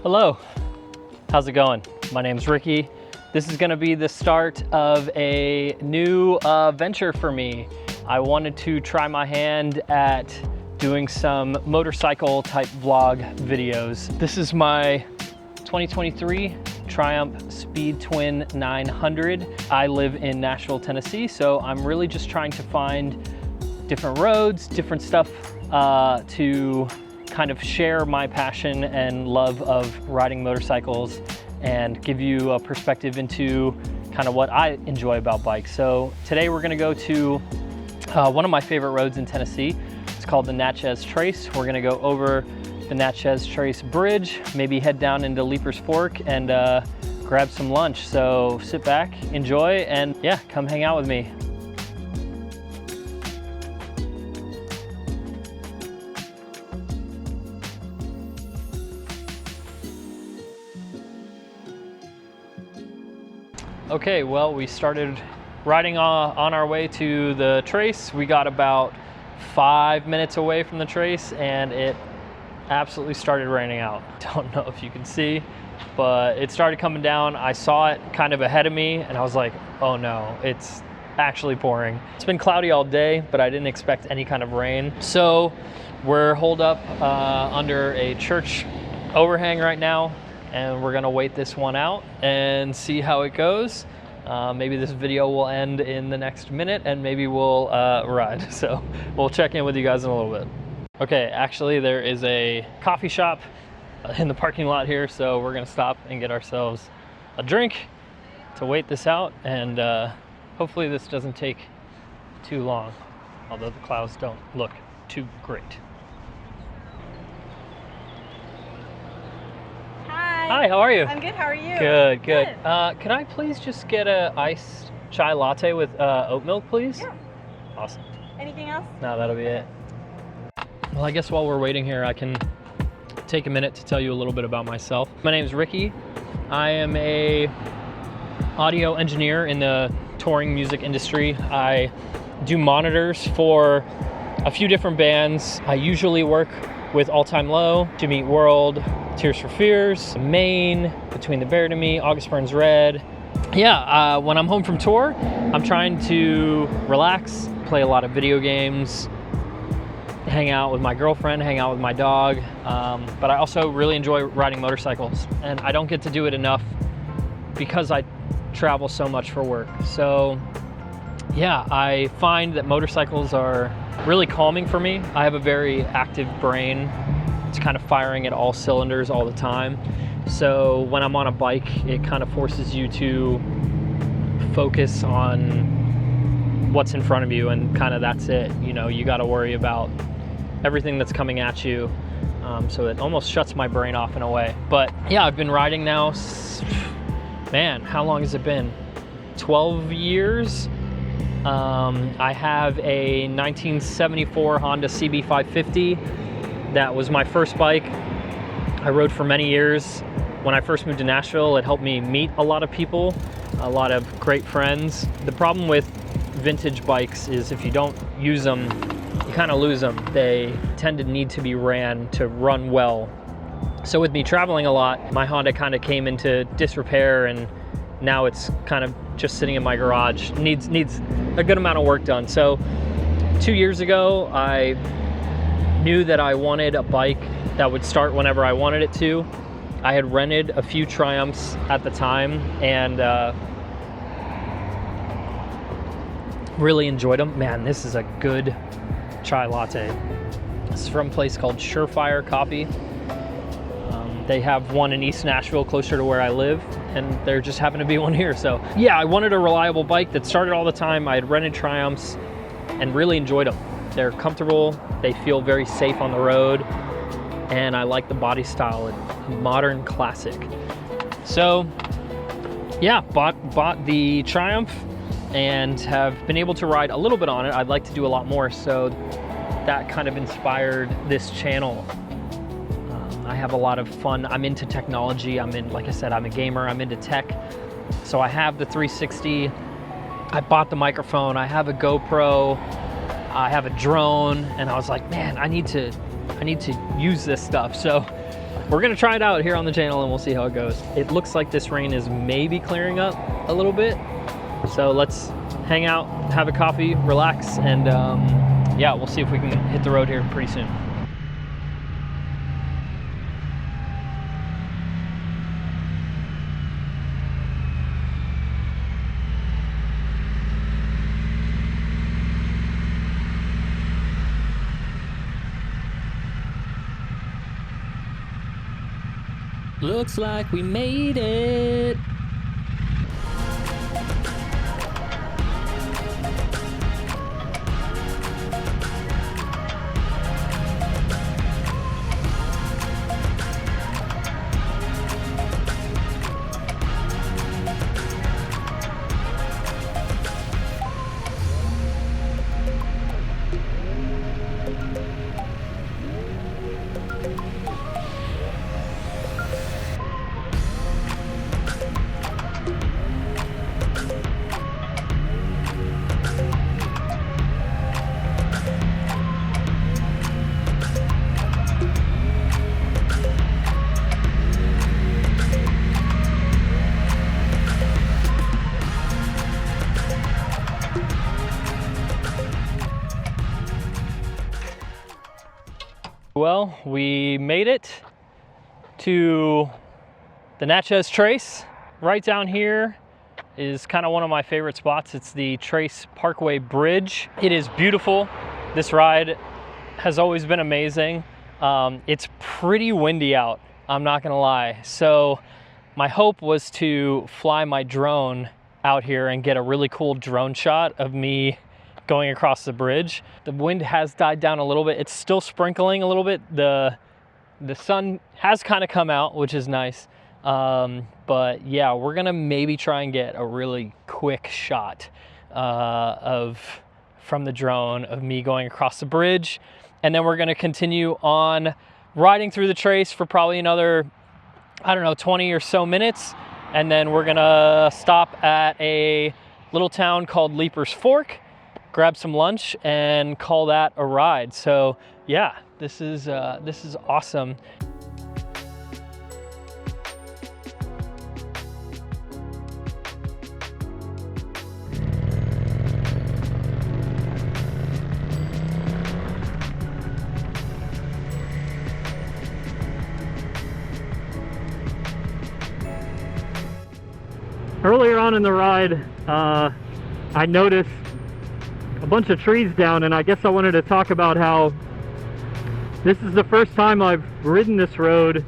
Hello, how's it going? My name's Ricky. This is gonna be the start of a new venture for me. I wanted to try my hand at doing some motorcycle type vlog videos. This is my 2023 Triumph Speed Twin 900. I live in Nashville, Tennessee, so I'm really just trying to find different roads, different stuff to kind of share my passion and love of riding motorcycles and give you a perspective into kind of what I enjoy about bikes. So today we're gonna go to one of my favorite roads in Tennessee. It's called the Natchez Trace. We're gonna go over the Natchez Trace Bridge, maybe head down into Leipers Fork and grab some lunch. So sit back, enjoy, and yeah, come hang out with me. Okay, well, we started riding on our way to the trace. We got about 5 minutes away from the trace and it absolutely started raining out. Don't know if you can see, but it started coming down. I saw it kind of ahead of me and I was like, oh no, it's actually pouring. It's been cloudy all day, but I didn't expect any kind of rain. So we're holed up under a church overhang right now, and we're gonna wait this one out and see how it goes. Maybe this video will end in the next minute and maybe we'll ride. So we'll check in with you guys in a little bit. Okay, actually there is a coffee shop in the parking lot here, so we're gonna stop and get ourselves a drink to wait this out, and hopefully this doesn't take too long, although the clouds don't look too great. Hi, how are you? I'm good, how are you? Good, good. Can I please just get a iced chai latte with oat milk, please? Yeah. Awesome. Anything else? No, that'll be it. Well, I guess while we're waiting here, I can take a minute to tell you a little bit about myself. My name is Ricky. I am a audio engineer in the touring music industry. I do monitors for a few different bands. I usually work with All Time Low, To Meet World, Tears for Fears, Maine, Between the Bear to Me, August Burns Red. Yeah, when I'm home from tour, I'm trying to relax, play a lot of video games, hang out with my girlfriend, hang out with my dog. But I also really enjoy riding motorcycles, and I don't get to do it enough because I travel so much for work. So yeah, I find that motorcycles are really calming for me. I have a very active brain. It's kind of firing at all cylinders all the time. So when I'm on a bike, it kind of forces you to focus on what's in front of you, and kind of that's it. You know, you got to worry about everything that's coming at you. So it almost shuts my brain off in a way. But yeah, I've been riding now, man, how long has it been? 12 years. I have a 1974 Honda CB550. That was my first bike. I rode for many years. When I first moved to Nashville, it helped me meet a lot of people, a lot of great friends. The problem with vintage bikes is if you don't use them, you kind of lose them. They tend to need to be ran to run well. So with me traveling a lot, my Honda kind of came into disrepair, and now it's kind of just sitting in my garage. Needs a good amount of work done. So 2 years ago, I knew that I wanted a bike that would start whenever I wanted it to. I had rented a few Triumphs at the time and really enjoyed them. Man, this is a good chai latte. This is from a place called Surefire Coffee. They have one in East Nashville closer to where I live, and there just happened to be one here. So yeah, I wanted a reliable bike that started all the time. I had rented Triumphs and really enjoyed them. They're comfortable, they feel very safe on the road, and I like the body style, modern classic. So yeah, bought the Triumph and have been able to ride a little bit on it. I'd like to do a lot more, so that kind of inspired this channel. I have a lot of fun. I'm into technology. Like I said, I'm a gamer, I'm into tech. So I have the 360, I bought the microphone, I have a GoPro, I have a drone, and I was like, man, I need to use this stuff. So we're gonna try it out here on the channel and we'll see how it goes. It looks like this rain is maybe clearing up a little bit. So let's hang out, have a coffee, relax, and yeah, we'll see if we can hit the road here pretty soon. Looks like we made it. Well, we made it to the Natchez Trace. Right down here is kind of one of my favorite spots. It's the Trace Parkway Bridge. It is beautiful. This ride has always been amazing. It's pretty windy out, I'm not gonna lie. So my hope was to fly my drone out here and get a really cool drone shot of me going across the bridge. The wind has died down a little bit. It's still sprinkling a little bit. The sun has kind of come out, which is nice. But yeah, we're gonna maybe try and get a really quick shot from the drone of me going across the bridge. And then we're gonna continue on riding through the Trace for probably another, I don't know, 20 or so minutes. And then we're gonna stop at a little town called Leipers Fork, grab some lunch, and call that a ride. So yeah, this is awesome. Earlier on in the ride, I noticed a bunch of trees down, and I guess I wanted to talk about how this is the first time I've ridden this road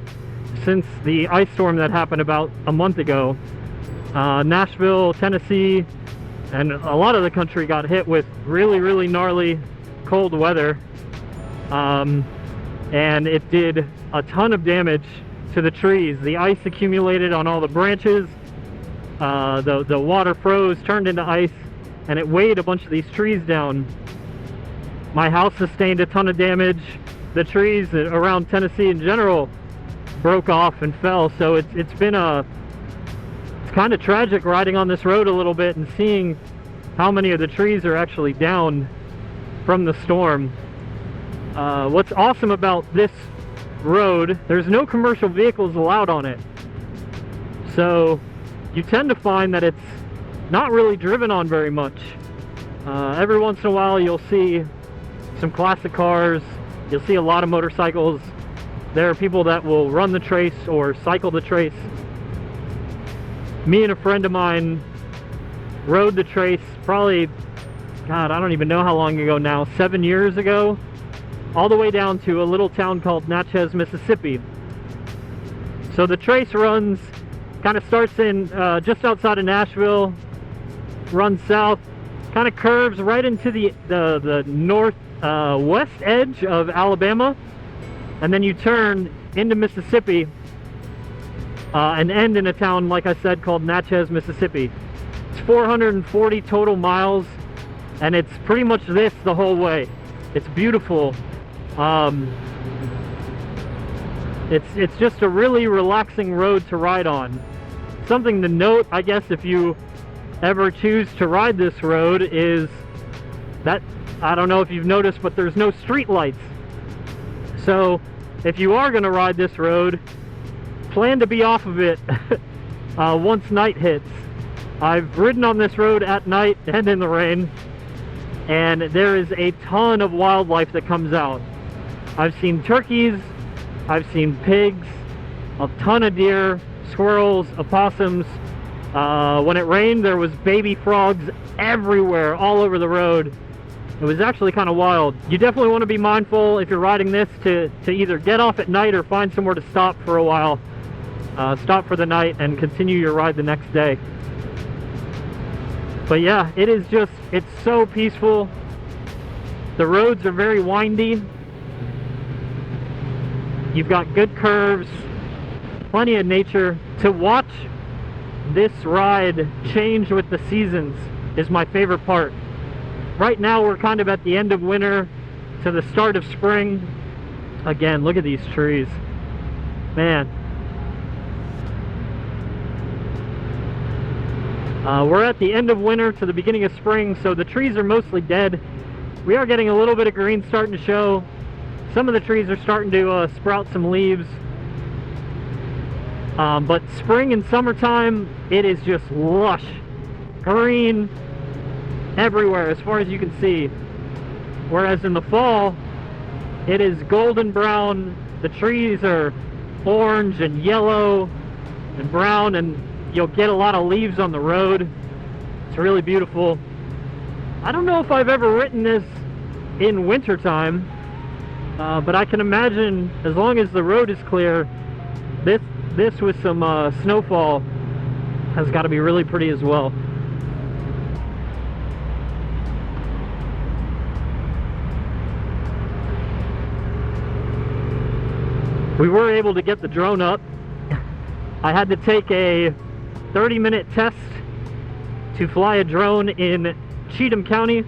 since the ice storm that happened about a month ago. Nashville, Tennessee, and a lot of the country got hit with really, really gnarly cold weather. And it did a ton of damage to the trees. The ice accumulated on all the branches. The water froze, turned into ice, and it weighed a bunch of these trees down. My house sustained a ton of damage. The trees around Tennessee in general broke off and fell. So it's kind of tragic riding on this road a little bit and seeing how many of the trees are actually down from the storm. What's awesome about this road, there's no commercial vehicles allowed on it. So you tend to find that it's not really driven on very much. Every once in a while you'll see some classic cars, you'll see a lot of motorcycles. There are people that will run the Trace or cycle the Trace. Me and a friend of mine rode the Trace probably, God, I don't even know how long ago now, 7 years ago, all the way down to a little town called Natchez, Mississippi. So the Trace runs, kind of starts in just outside of Nashville, runs south, kind of curves right into the northwest edge of Alabama, and then you turn into Mississippi and end in a town, like I said, called Natchez, Mississippi. It's 440 total miles, and it's pretty much this the whole way. It's beautiful. It's just a really relaxing road to ride on. Something to note, I guess, if you ever choose to ride this road, is that, I don't know if you've noticed, but there's no street lights. So if you are going to ride this road, plan to be off of it once night hits. I've ridden on this road at night and in the rain, and there is a ton of wildlife that comes out. I've seen turkeys, I've seen pigs, a ton of deer, squirrels, opossums. When it rained, there was baby frogs everywhere, all over the road. It was actually kind of wild. You definitely want to be mindful if you're riding this to either get off at night or find somewhere to stop for a while. Stop for the night and continue your ride the next day. But yeah, it's so peaceful. The roads are very windy. You've got good curves, plenty of nature. To watch this ride change with the seasons is my favorite part. Right now we're kind of at the end of winter to the start of spring. Again, look at these trees. Man. We're at the end of winter to the beginning of spring, so the trees are mostly dead. We are getting a little bit of green starting to show. Some of the trees are starting to sprout some leaves. But spring and summertime, it is just lush. Green everywhere as far as you can see. Whereas in the fall, it is golden brown. The trees are orange and yellow and brown, and you'll get a lot of leaves on the road. It's really beautiful. I don't know if I've ever ridden this in wintertime, but I can imagine as long as the road is clear, this with some snowfall has got to be really pretty as well. We were able to get the drone up. I had to take a 30-minute test to fly a drone in Cheatham County,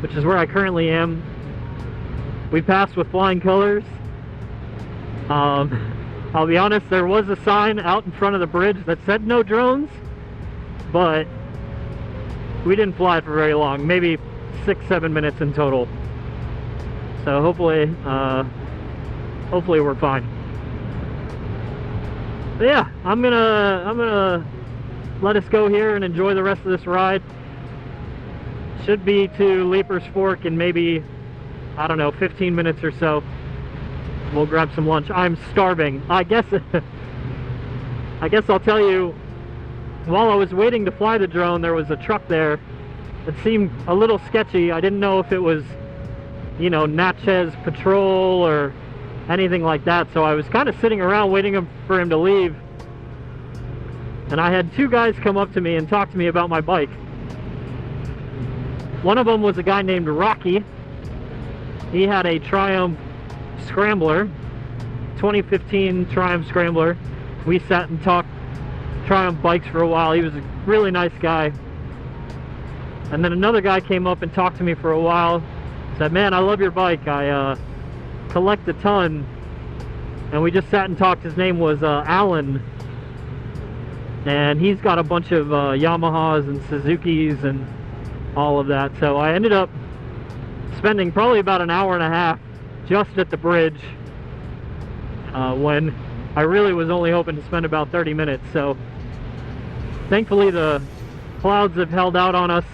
which is where I currently am. We passed with flying colors. I'll be honest, there was a sign out in front of the bridge that said no drones, but we didn't fly for very long, maybe 6-7 minutes in total. So hopefully we're fine. But yeah, I'm gonna let us go here and enjoy the rest of this ride. Should be to Leipers Fork in maybe, I don't know, 15 minutes or so. We'll grab some lunch. I'm starving. I guess I'll tell you, while I was waiting to fly the drone, there was a truck there that seemed a little sketchy. I didn't know if it was, you know, Natchez Patrol or anything like that, so I was kind of sitting around waiting for him to leave, and I had two guys come up to me and talk to me about my bike. One of them was a guy named Rocky. He had a Triumph Scrambler, 2015 Triumph Scrambler. We sat and talked Triumph bikes for a while. He was a really nice guy. And then another guy came up and talked to me for a while, said, "Man, I love your bike. I collect a ton." And we just sat and talked. His name was Alan, and he's got a bunch of Yamahas and Suzukis and all of that. So I ended up spending probably about an hour and a half just at the bridge, when I really was only hoping to spend about 30 minutes. So thankfully the clouds have held out on us,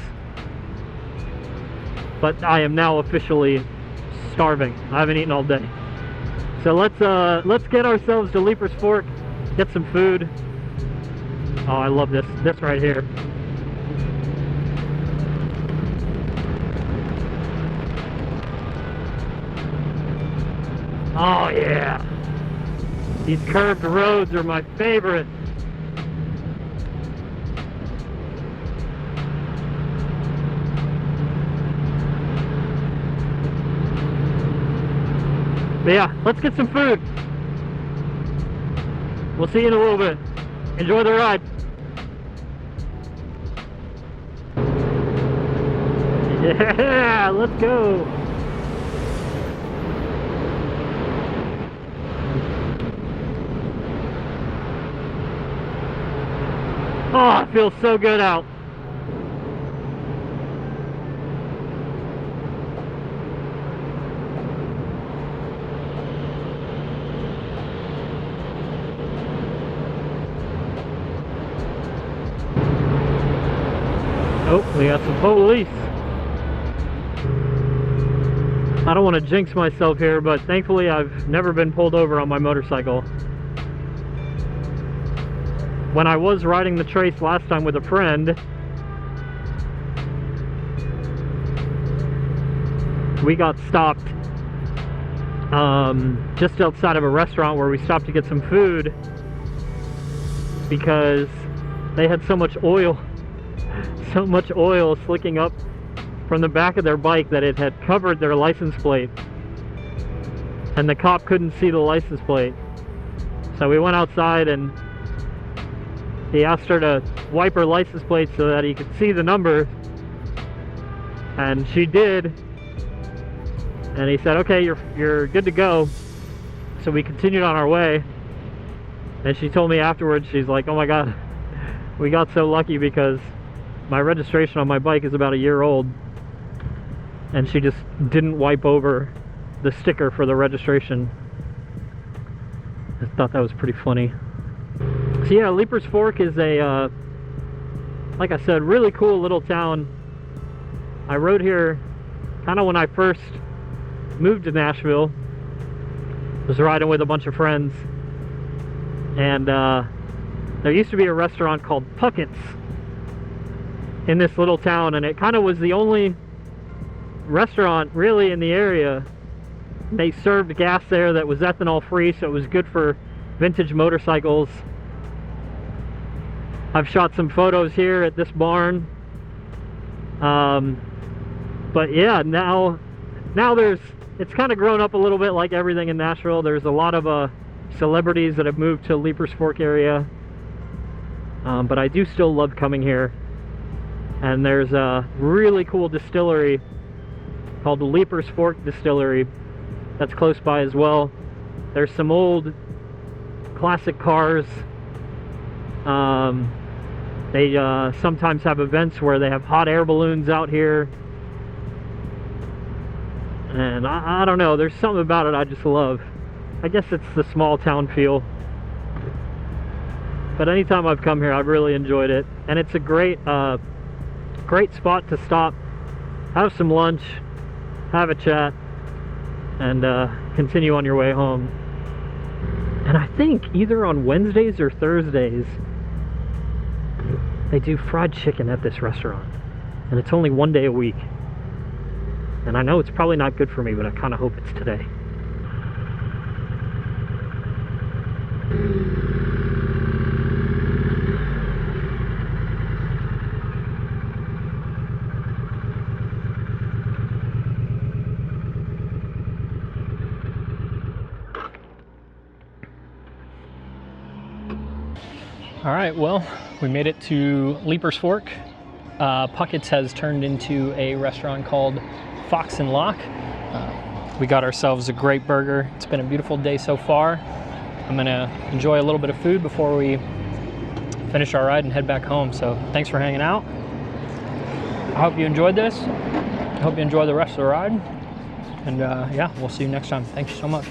but I am now officially starving. I haven't eaten all day. So let's get ourselves to Leipers Fork, get some food. Oh, I love this right here. Oh yeah, these curved roads are my favorite. But yeah, let's get some food. We'll see you in a little bit. Enjoy the ride. Yeah, let's go. Oh, it feels so good out. Oh, we got some police. I don't want to jinx myself here, but thankfully I've never been pulled over on my motorcycle. When I was riding the Trace last time with a friend, we got stopped just outside of a restaurant where we stopped to get some food because they had so much oil slicking up from the back of their bike that it had covered their license plate, and the cop couldn't see the license plate. So we went outside and he asked her to wipe her license plate so that he could see the number, and she did, and he said, okay, you're good to go. So we continued on our way, and she told me afterwards, she's like, oh my god, we got so lucky because my registration on my bike is about a year old, and she just didn't wipe over the sticker for the registration. I thought that was pretty funny. So yeah, Leipers Fork is a, like I said, really cool little town. I rode here kind of when I first moved to Nashville. Was riding with a bunch of friends, and there used to be a restaurant called Puckett's in this little town, and it kind of was the only restaurant really in the area. They served gas there that was ethanol free, so it was good for vintage motorcycles. I've shot some photos here at this barn, but yeah, now it's kind of grown up a little bit like everything in Nashville. There's a lot of celebrities that have moved to Leipers Fork area, but I do still love coming here. And there's a really cool distillery called the Leipers Fork Distillery that's close by as well. There's some old classic cars. They sometimes have events where they have hot air balloons out here, and I don't know, there's something about it I just love. I guess it's the small town feel, but anytime I've come here I've really enjoyed it, and it's a great spot to stop, have some lunch, have a chat, and continue on your way home. And I think either on Wednesdays or Thursdays they do fried chicken at this restaurant, and it's only one day a week. And I know it's probably not good for me, but I kind of hope it's today. All right, well, we made it to Leipers Fork. Puckett's has turned into a restaurant called Fox and Lock. We got ourselves a great burger. It's been a beautiful day so far. I'm gonna enjoy a little bit of food before we finish our ride and head back home. So thanks for hanging out. I hope you enjoyed this. I hope you enjoy the rest of the ride. And yeah, we'll see you next time. Thank you so much.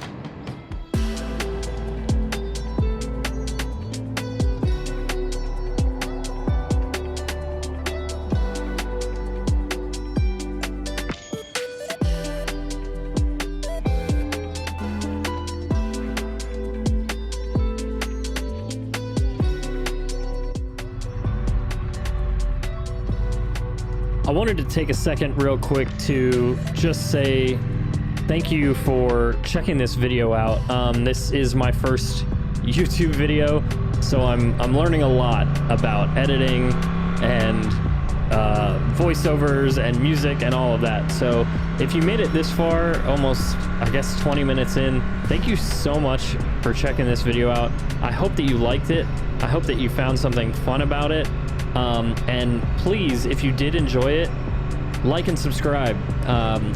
I wanted to take a second real quick to just say thank you for checking this video out. This is my first YouTube video, so I'm learning a lot about editing and voiceovers and music and all of that. So if you made it this far, almost I guess 20 minutes in, thank you so much for checking this video out. I hope that you liked it. I hope that you found something fun about it. And please, if you did enjoy it, like and subscribe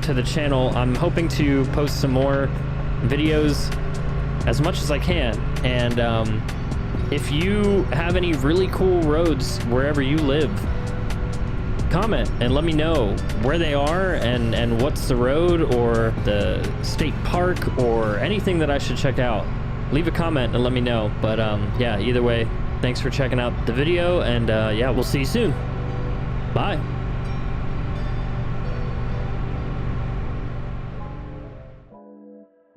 to the channel. I'm hoping to post some more videos as much as I can. And if you have any really cool roads wherever you live, comment and let me know where they are and what's the road or the state park or anything that I should check out. Leave a comment and let me know. But yeah, either way, thanks for checking out the video, and yeah, we'll see you soon. Bye.